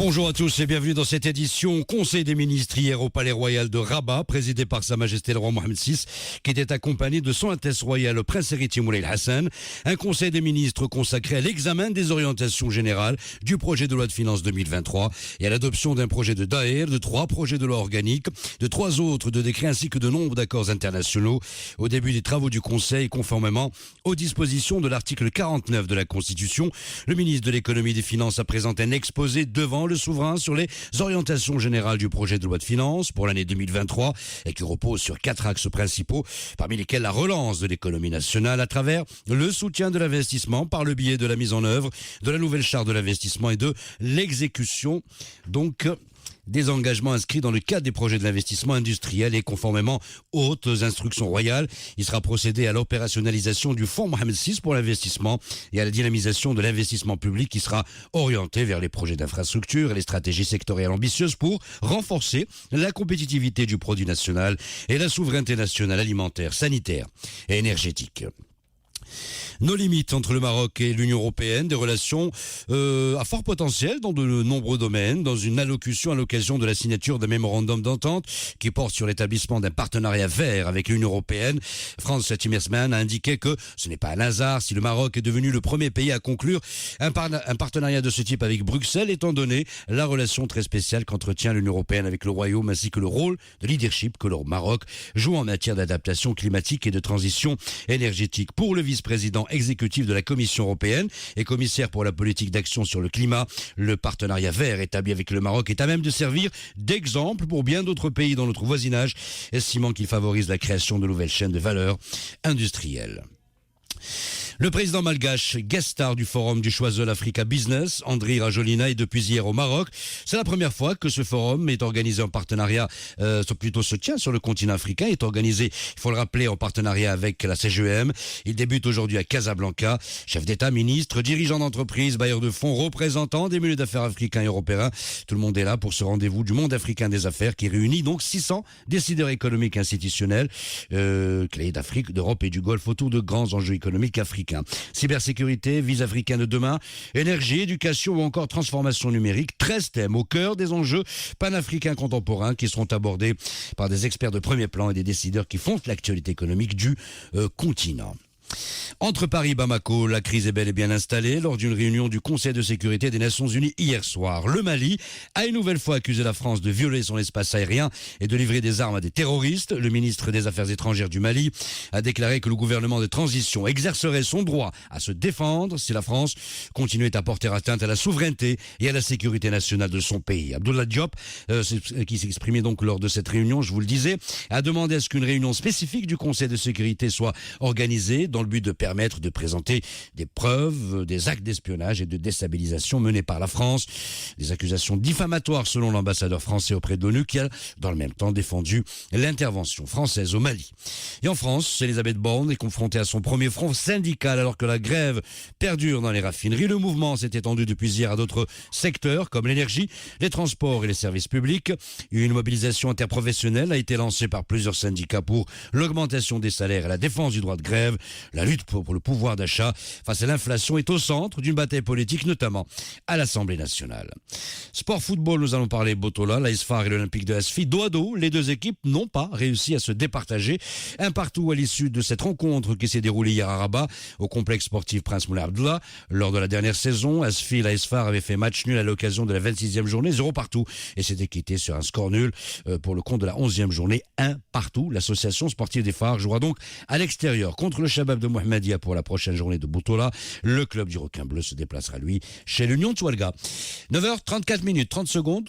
Bonjour à tous et bienvenue dans cette édition Conseil des ministres hier au Palais Royal de Rabat, présidé par Sa Majesté le Roi Mohammed VI, qui était accompagné de son Altesse Royale le Prince héritier Moulay Hassan. Un Conseil des ministres consacré à l'examen des orientations générales du projet de loi de finances 2023 et à l'adoption d'un projet de Daher, de 3 projets de loi organique, de 3 autres de décrets ainsi que de nombre d'accords internationaux. Au début des travaux du Conseil, conformément aux dispositions de l'article 49 de la Constitution, le ministre de l'économie et des finances a présenté un exposé devant le souverain sur les orientations générales du projet de loi de finances pour l'année 2023 et qui repose sur 4 axes principaux, parmi lesquels la relance de l'économie nationale à travers le soutien de l'investissement par le biais de la mise en œuvre de la nouvelle charte de l'investissement et de l'exécution des engagements inscrits dans le cadre des projets de l'investissement industriel et conformément aux hautes instructions royales. Il sera procédé à l'opérationnalisation du fonds Mohammed VI pour l'investissement et à la dynamisation de l'investissement public qui sera orienté vers les projets d'infrastructure et les stratégies sectorielles ambitieuses pour renforcer la compétitivité du produit national et la souveraineté nationale alimentaire, sanitaire et énergétique. Nos limites entre le Maroc et l'Union européenne, des relations à fort potentiel dans de nombreux domaines, dans une allocution à l'occasion de la signature d'un mémorandum d'entente qui porte sur l'établissement d'un partenariat vert avec l'Union européenne. Frans Timmermans a indiqué que ce n'est pas un hasard si le Maroc est devenu le premier pays à conclure un partenariat de ce type avec Bruxelles, étant donné la relation très spéciale qu'entretient l'Union européenne avec le Royaume, ainsi que le rôle de leadership que le Maroc joue en matière d'adaptation climatique et de transition énergétique. Pour le vice-président exécutif de la Commission européenne et commissaire pour la politique d'action sur le climat, le partenariat vert établi avec le Maroc est à même de servir d'exemple pour bien d'autres pays dans notre voisinage, estimant qu'il favorise la création de nouvelles chaînes de valeur industrielles. Le président malgache, guest star du forum du Choiseul Africa Business, Andry Rajoelina, est depuis hier au Maroc. C'est la première fois que ce forum est organisé en partenariat, plutôt se tient sur le continent africain, est organisé, il faut le rappeler, en partenariat avec la CGEM. Il débute aujourd'hui à Casablanca. Chef d'État, ministre, dirigeants d'entreprise, bailleurs de fonds, représentants des milieux d'affaires africains et européens. Tout le monde est là pour ce rendez-vous du monde africain des affaires qui réunit donc 600 décideurs économiques institutionnels, clés d'Afrique, d'Europe et du Golfe autour de grands enjeux économiques africains. Cybersécurité, vise africain de demain, énergie, éducation ou encore transformation numérique. 13 thèmes au cœur des enjeux panafricains contemporains qui seront abordés par des experts de premier plan et des décideurs qui font l'actualité économique du continent. Entre Paris et Bamako, la crise est bel et bien installée. Lors d'une réunion du Conseil de sécurité des Nations Unies hier soir, le Mali a une nouvelle fois accusé la France de violer son espace aérien et de livrer des armes à des terroristes. Le ministre des Affaires étrangères du Mali a déclaré que le gouvernement de transition exercerait son droit à se défendre si la France continuait à porter atteinte à la souveraineté et à la sécurité nationale de son pays. Abdoulaye Diop, qui s'exprimait donc lors de cette réunion, je vous le disais, a demandé à ce qu'une réunion spécifique du Conseil de sécurité soit organisée dans le but de permettre de présenter des preuves des actes d'espionnage et de déstabilisation menés par la France. Des accusations diffamatoires selon l'ambassadeur français auprès de l'ONU qui a, dans le même temps, défendu l'intervention française au Mali. Et en France, Elisabeth Borne est confrontée à son premier front syndical alors que la grève perdure dans les raffineries. Le mouvement s'est étendu depuis hier à d'autres secteurs comme l'énergie, les transports et les services publics. Une mobilisation interprofessionnelle a été lancée par plusieurs syndicats pour l'augmentation des salaires et la défense du droit de grève. La lutte pour le pouvoir d'achat face à l'inflation est au centre d'une bataille politique, notamment à l'Assemblée nationale. Sport football, nous allons parler Botola, l'AS FAR et l'Olympique de Asfi. Dos à dos, les deux équipes n'ont pas réussi à se départager. Un partout à l'issue de cette rencontre qui s'est déroulée hier à Rabat, au complexe sportif Prince Moulay Abdallah. Lors de la dernière saison, Asfi et l'AS FAR avaient fait match nul à l'occasion de la 26e journée, 0 partout, et s'étaient quittés sur un score nul pour le compte de la 11e journée, 1 partout. L'association sportive des Phares jouera donc à l'extérieur contre le Shabab de Mohammedia pour la prochaine journée de Botola. Le club du Requin Bleu se déplacera, lui, chez l'Union de Toualga. 9h34, 30 secondes.